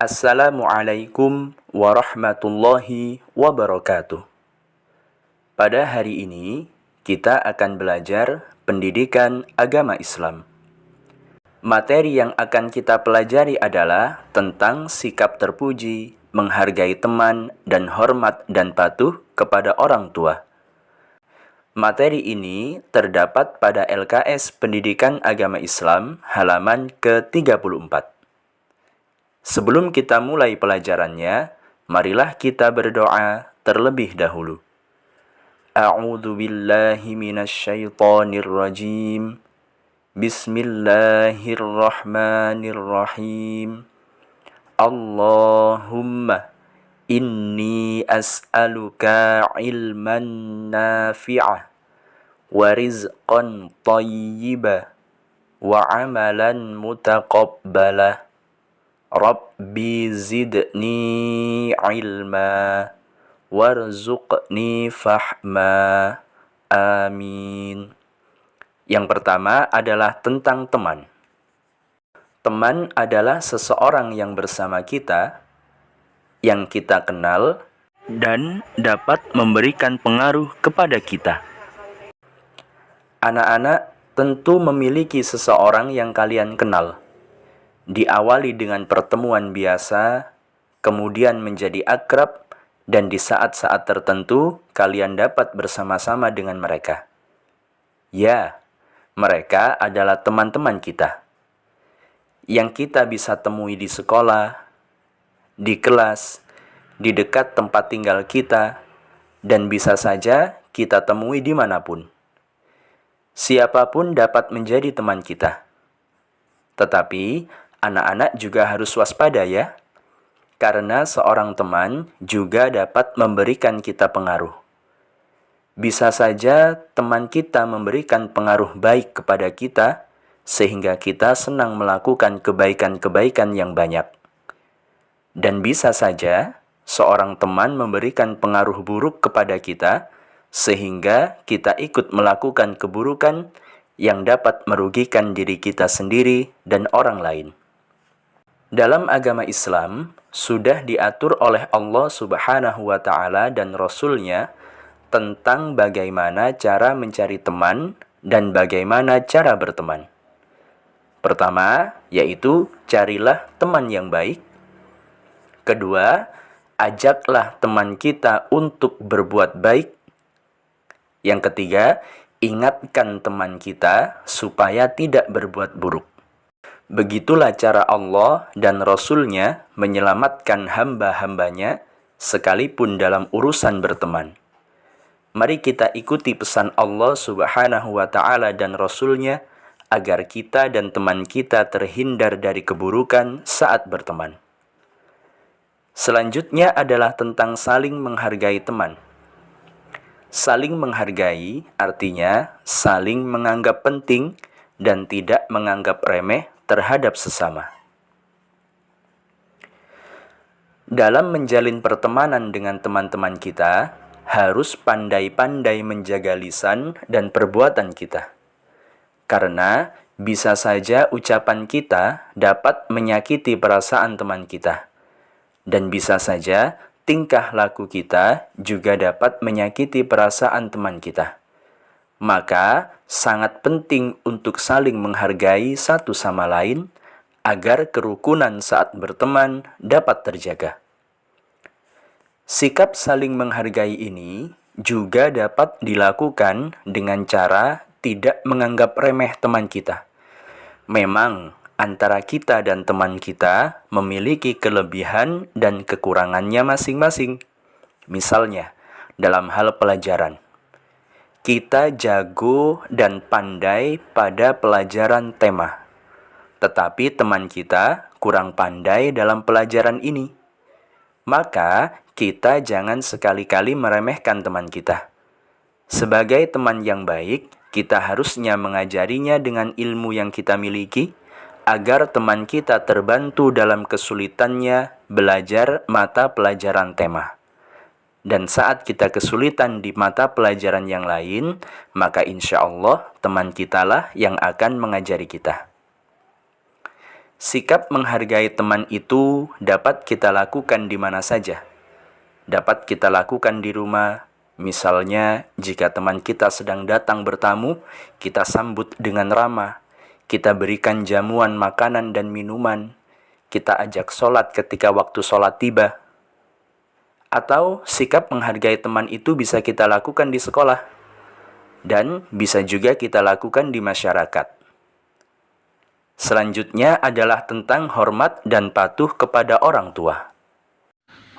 Assalamualaikum warahmatullahi wabarakatuh. Pada hari ini, kita akan belajar pendidikan agama Islam. Materi yang akan kita pelajari adalah tentang sikap terpuji, menghargai teman, dan hormat dan patuh kepada orang tua. Materi ini terdapat pada LKS Pendidikan Agama Islam halaman ke-34. Sebelum kita mulai pelajarannya, marilah kita berdoa terlebih dahulu. A'udzu billahi minasyaitonir rajim. Bismillahirrahmanirrahim. Allahumma inni as'aluka ilman nafi'ah wa rizqan thayyibah wa amalan mutaqabbalah. Rabbi zidni ilma warzuqni fahma. Amin. Yang pertama adalah tentang teman. Teman adalah seseorang yang bersama kita, yang kita kenal, dan dapat memberikan pengaruh kepada kita. Anak-anak tentu memiliki seseorang yang kalian kenal. Diawali dengan pertemuan biasa, kemudian menjadi akrab, dan di saat-saat tertentu kalian dapat bersama-sama dengan mereka. Ya, mereka adalah teman-teman kita, yang kita bisa temui di sekolah, di kelas, di dekat tempat tinggal kita, dan bisa saja kita temui dimanapun. Siapapun dapat menjadi teman kita. Tetapi, anak-anak juga harus waspada ya, karena seorang teman juga dapat memberikan kita pengaruh. Bisa saja teman kita memberikan pengaruh baik kepada kita, sehingga kita senang melakukan kebaikan-kebaikan yang banyak. Dan bisa saja seorang teman memberikan pengaruh buruk kepada kita, sehingga kita ikut melakukan keburukan yang dapat merugikan diri kita sendiri dan orang lain. Dalam agama Islam, sudah diatur oleh Allah Subhanahu wa Ta'ala dan Rasul-Nya tentang bagaimana cara mencari teman dan bagaimana cara berteman. Pertama, yaitu carilah teman yang baik. Kedua, ajaklah teman kita untuk berbuat baik. Yang ketiga, ingatkan teman kita supaya tidak berbuat buruk. Begitulah cara Allah dan Rasul-Nya menyelamatkan hamba-hambanya sekalipun dalam urusan berteman. Mari kita ikuti pesan Allah Subhanahu wa Ta'ala dan Rasul-Nya agar kita dan teman kita terhindar dari keburukan saat berteman. Selanjutnya adalah tentang saling menghargai teman. Saling menghargai artinya saling menganggap penting dan tidak menganggap remeh terhadap sesama. Dalam menjalin pertemanan dengan teman-teman kita, harus pandai-pandai menjaga lisan dan perbuatan kita. Karena bisa saja ucapan kita dapat menyakiti perasaan teman kita. Dan bisa saja tingkah laku kita juga dapat menyakiti perasaan teman kita. Maka, sangat penting untuk saling menghargai satu sama lain agar kerukunan saat berteman dapat terjaga. Sikap saling menghargai ini juga dapat dilakukan dengan cara tidak menganggap remeh teman kita. Memang, antara kita dan teman kita memiliki kelebihan dan kekurangannya masing-masing. Misalnya, dalam hal pelajaran. Kita jago dan pandai pada pelajaran tema. Tetapi teman kita kurang pandai dalam pelajaran ini. Maka, kita jangan sekali-kali meremehkan teman kita. Sebagai teman yang baik, kita harusnya mengajarinya dengan ilmu yang kita miliki, agar teman kita terbantu dalam kesulitannya belajar mata pelajaran tema. Dan saat kita kesulitan di mata pelajaran yang lain, maka insya Allah teman kitalah yang akan mengajari kita. Sikap menghargai teman itu dapat kita lakukan di mana saja. Dapat kita lakukan di rumah. Misalnya, jika teman kita sedang datang bertamu, kita sambut dengan ramah. Kita berikan jamuan makanan dan minuman. Kita ajak sholat ketika waktu sholat tiba. Atau sikap menghargai teman itu bisa kita lakukan di sekolah. Dan bisa juga kita lakukan di masyarakat. Selanjutnya adalah tentang hormat dan patuh kepada orang tua.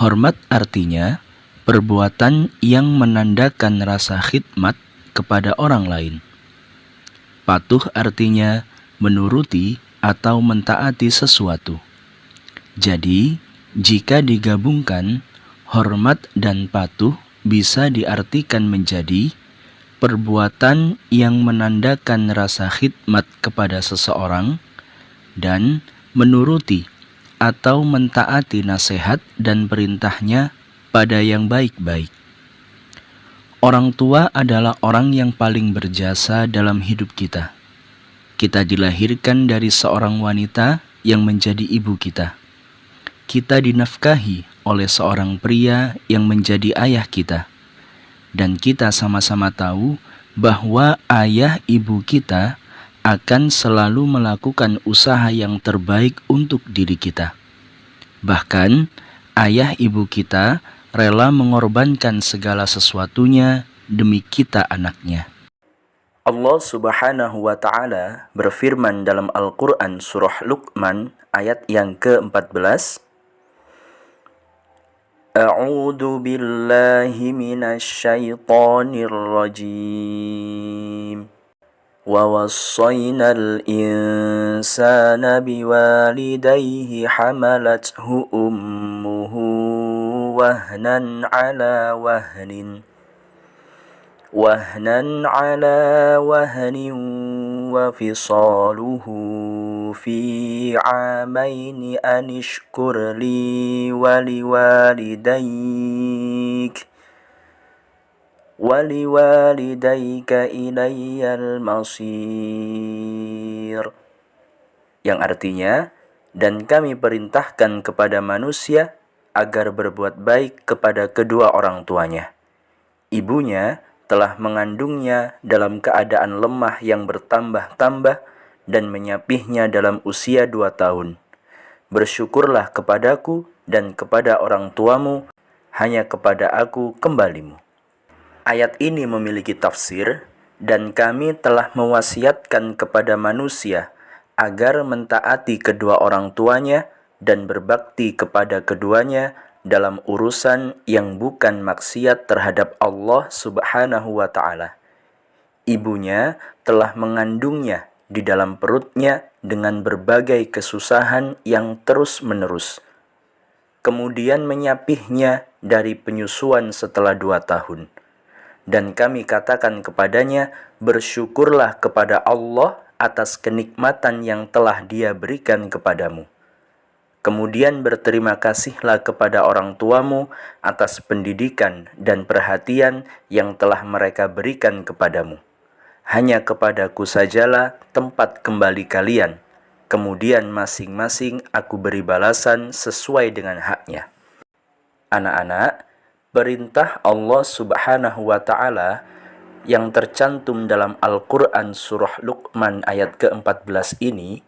Hormat artinya perbuatan yang menandakan rasa khidmat kepada orang lain. Patuh artinya menuruti atau mentaati sesuatu. Jadi, jika digabungkan, hormat dan patuh bisa diartikan menjadi perbuatan yang menandakan rasa khidmat kepada seseorang dan menuruti atau mentaati nasihat dan perintahnya pada yang baik-baik. Orang tua adalah orang yang paling berjasa dalam hidup kita. Kita dilahirkan dari seorang wanita yang menjadi ibu kita. Kita dinafkahi oleh seorang pria yang menjadi ayah kita. Dan kita sama-sama tahu bahwa ayah ibu kita akan selalu melakukan usaha yang terbaik untuk diri kita. Bahkan, ayah ibu kita rela mengorbankan segala sesuatunya demi kita anaknya. Allah Subhanahu wa Ta'ala berfirman dalam Al-Quran Surah Luqman ayat yang ke-14. A'udzu billahi minasy syaithanir rajim. Wa wassaynal insana biwalidayhi hamalathu ummuhu wahnan ala wahnin وفصاله في عامين أن اشكر لي ولوالديك إلي المصير, yang artinya, dan kami perintahkan kepada manusia agar berbuat baik kepada kedua orang tuanya. Ibunya telah mengandungnya dalam keadaan lemah yang bertambah-tambah dan menyapihnya dalam usia 2 tahun. Bersyukurlah kepadaku dan kepada orang tuamu, hanya kepada aku kembalimu. Ayat ini memiliki tafsir, dan kami telah mewasiatkan kepada manusia agar mentaati kedua orang tuanya dan berbakti kepada keduanya dalam urusan yang bukan maksiat terhadap Allah Subhanahu wa Ta'ala. Ibunya telah mengandungnya di dalam perutnya dengan berbagai kesusahan yang terus-menerus. Kemudian menyapihnya dari penyusuan setelah 2 tahun. Dan kami katakan kepadanya, bersyukurlah kepada Allah atas kenikmatan yang telah Dia berikan kepadamu. Kemudian berterima kasihlah kepada orang tuamu atas pendidikan dan perhatian yang telah mereka berikan kepadamu. Hanya kepadaku sajalah tempat kembali kalian. Kemudian masing-masing aku beri balasan sesuai dengan haknya. Anak-anak, perintah Allah Subhanahu wa Ta'ala yang tercantum dalam Al-Quran Surah Luqman ayat ke-14 ini,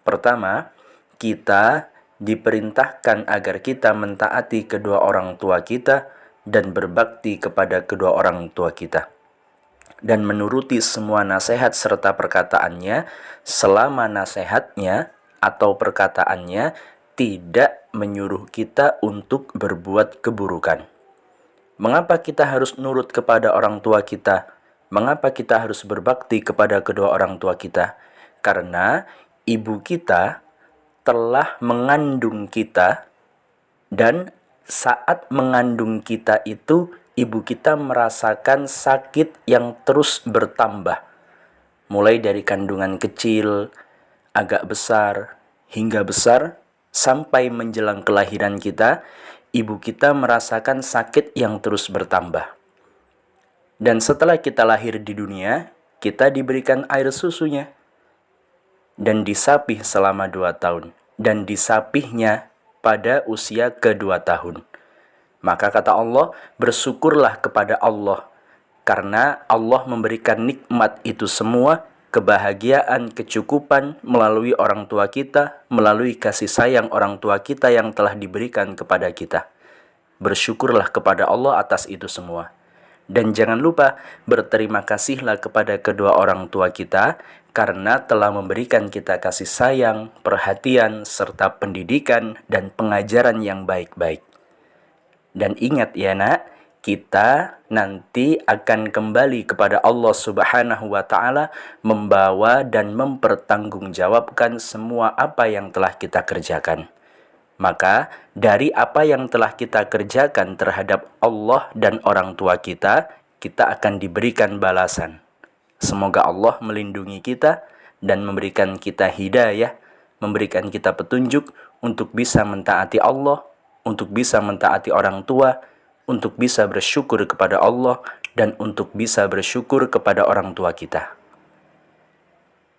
pertama, kita diperintahkan agar kita mentaati kedua orang tua kita dan berbakti kepada kedua orang tua kita, dan menuruti semua nasihat serta perkataannya selama nasihatnya atau perkataannya tidak menyuruh kita untuk berbuat keburukan. Mengapa kita harus nurut kepada orang tua kita? Mengapa kita harus berbakti kepada kedua orang tua kita? Karena ibu kita telah mengandung kita, dan saat mengandung kita itu ibu kita merasakan sakit yang terus bertambah. Mulai dari kandungan kecil, agak besar, hingga besar, sampai menjelang kelahiran kita, ibu kita merasakan sakit yang terus bertambah. Dan setelah kita lahir di dunia, kita diberikan air susunya dan disapih selama 2 tahun. dan disapihnya pada usia ke-2 tahun. Maka kata Allah, bersyukurlah kepada Allah, karena Allah memberikan nikmat itu semua, kebahagiaan, kecukupan melalui orang tua kita, melalui kasih sayang orang tua kita yang telah diberikan kepada kita. Bersyukurlah kepada Allah atas itu semua. Dan jangan lupa berterima kasihlah kepada kedua orang tua kita karena telah memberikan kita kasih sayang, perhatian, serta pendidikan dan pengajaran yang baik-baik. Dan ingat ya nak, kita nanti akan kembali kepada Allah Subhanahu wa Ta'ala, membawa dan mempertanggungjawabkan semua apa yang telah kita kerjakan. Maka dari apa yang telah kita kerjakan terhadap Allah dan orang tua kita, kita akan diberikan balasan. Semoga Allah melindungi kita dan memberikan kita hidayah, memberikan kita petunjuk untuk bisa mentaati Allah, untuk bisa mentaati orang tua, untuk bisa bersyukur kepada Allah, dan untuk bisa bersyukur kepada orang tua kita.